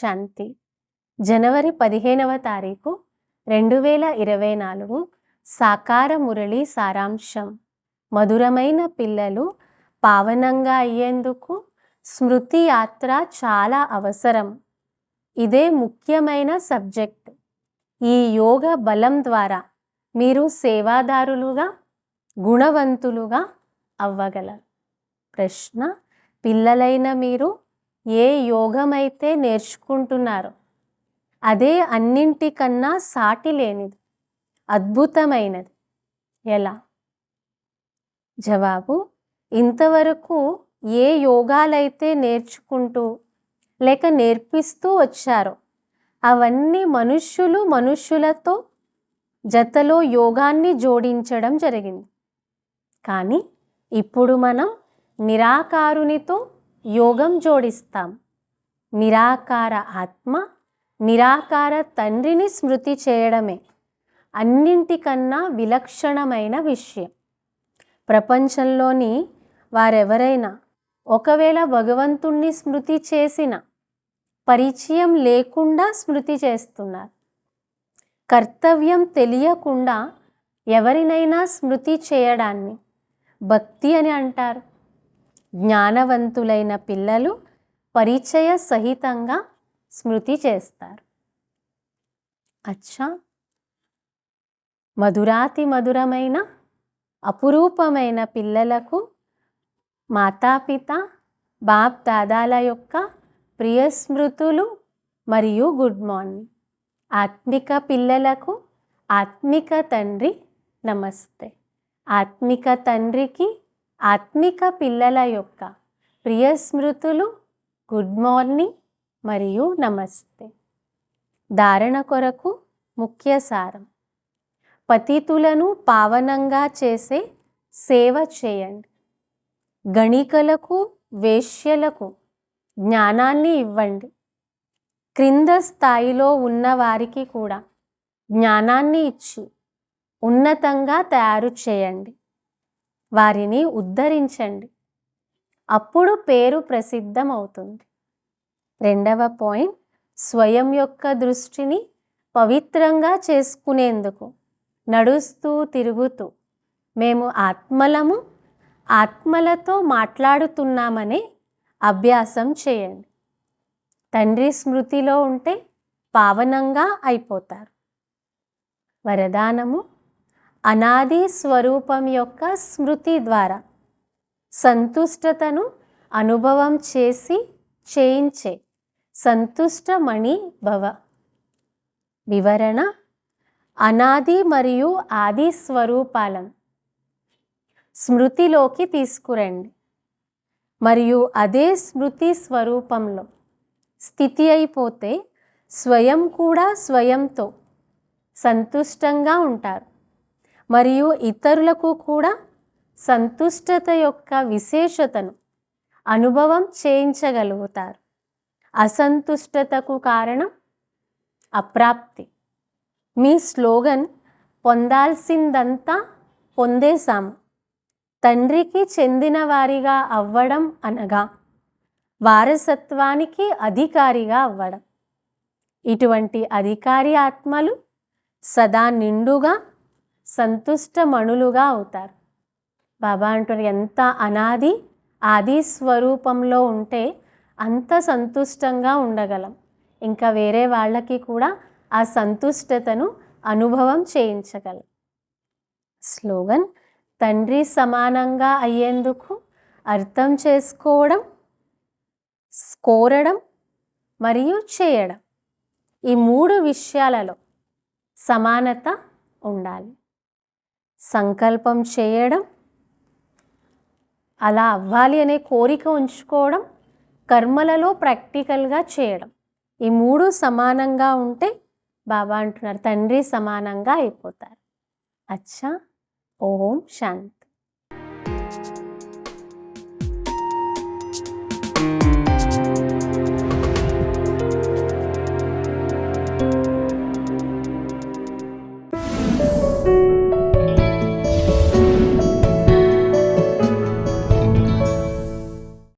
శాంతి. జనవరి 15వ తారీఖు 2024 సాకార మురళి సారాంశం. మధురమైన పిల్లలు పావనంగా అయ్యేందుకు స్మృతి యాత్ర చాలా అవసరం. ఇదే ముఖ్యమైన సబ్జెక్ట్. ఈ యోగ బలం ద్వారా మీరు సేవాదారులుగా, గుణవంతులుగా అవ్వగలరు. ప్రశ్న: పిల్లలైన మీరు ఏ యోగమైతే నేర్చుకుంటున్నారో అదే అన్నింటికన్నా సాటి లేనిది, అద్భుతమైనది. ఎలా? జవాబు: ఇంతవరకు ఏ యోగాలైతే నేర్చుకుంటూ లేక నేర్పిస్తూ వచ్చారో అవన్నీ మనుష్యులతో జతలో యోగాన్ని జోడించడం జరిగింది. కానీ ఇప్పుడు మనం నిరాకారునితో యోగం జోడిస్తాం. నిరాకార ఆత్మ, నిరాకార తండ్రిని స్మృతి చేయడమే అన్నింటికన్నా విలక్షణమైన విషయం. ప్రపంచంలోని వారెవరైనా ఒకవేళ భగవంతుణ్ణి స్మృతి చేసిన పరిచయం లేకుండా స్మృతి చేస్తున్నారు. కర్తవ్యం తెలియకుండా ఎవరినైనా స్మృతి చేయడాన్ని భక్తి అని అంటారు. జ్ఞానవంతులైన పిల్లలు పరిచయ సహితంగా స్మృతి చేస్తారు. అచ్చా, మధురాతి మధురమైన అపురూపమైన పిల్లలకు మాతాపిత బాప్ దాదాల యొక్క ప్రియ స్మృతులు మరియు గుడ్ మార్నింగ్. ఆత్మిక పిల్లలకు ఆత్మిక తండ్రి నమస్తే. ఆత్మిక తండ్రికి ఆత్మిక పిల్లల యొక్క ప్రియ స్మృతులు, గుడ్ మార్నింగ్ మరియు నమస్తే. ధారణ కొరకు ముఖ్య సారం: పతితులను పావనంగా చేసే సేవ చేయండి. గణికలకు, వేశ్యలకు జ్ఞానాన్ని ఇవ్వండి. క్రింద స్థాయిలో ఉన్న వారికి కూడా జ్ఞానాన్ని ఇచ్చి ఉన్నతంగా తయారు చేయండి. వారిని ఉద్ధరించండి. అప్పుడు పేరు ప్రసిద్ధం అవుతుంది. రెండవ పాయింట్: స్వయం యొక్క దృష్టిని పవిత్రంగా చేసుకునేందుకు నడుస్తూ తిరుగుతూ మేము ఆత్మలము, ఆత్మలతో మాట్లాడుతున్నామనే అభ్యాసం చేయండి. తండ్రి స్మృతిలో ఉంటే పావనంగా అయిపోతారు. వరదానము: అనాది స్వరూపం యొక్క స్మృతి ద్వారా సంతుష్టతను అనుభవం చేయించే సంతుష్టమణి భవ. వివరణ: అనాది మరియు ఆది స్వరూపాలను స్మృతిలోకి తీసుకురండి మరియు అదే స్మృతి స్వరూపంలో స్థితి అయిపోతే స్వయం కూడా స్వయంతో సంతుష్టంగా ఉంటారు మరియు ఇతరులకు కూడా సంతుష్టత యొక్క విశేషతను అనుభవం చేయించగలుగుతారు. అసంతుష్టతకు కారణం అప్రాప్తి. మీ స్లోగన్ పొందాల్సిందంతా పొందేశాము. తండ్రికి చెందిన వారిగా అవ్వడం అనగా వారసత్వానికి అధికారిగా అవ్వడం. ఇటువంటి అధికారి ఆత్మలు సదా నిండుగా సంతుష్టమణులుగా అవుతారు. బాబా అంటారు, ఎంత అనాది ఆది స్వరూపంలో ఉంటే అంత సంతుష్టంగా ఉండగలం. ఇంకా వేరే వాళ్ళకి కూడా ఆ సంతుష్టతను అనుభవం చేయించగలం. స్లోగన్: తండ్రి సమానంగా అయ్యేందుకు అర్థం చేసుకోవడం, కోరడం మరియు చేయడం, ఈ 3 విషయాలలో సమానత ఉండాలి. సంకల్పం చేయడం, అలా అవ్వాలి అనే కోరిక ఉంచుకోవడం, కర్మలలో ప్రాక్టికల్గా చేయడం, ఈ 3 సమానంగా ఉంటే బాబా అంటున్నారు తండ్రి సమానంగా అయిపోతారు. అచ్చా, ఓం శాంతి.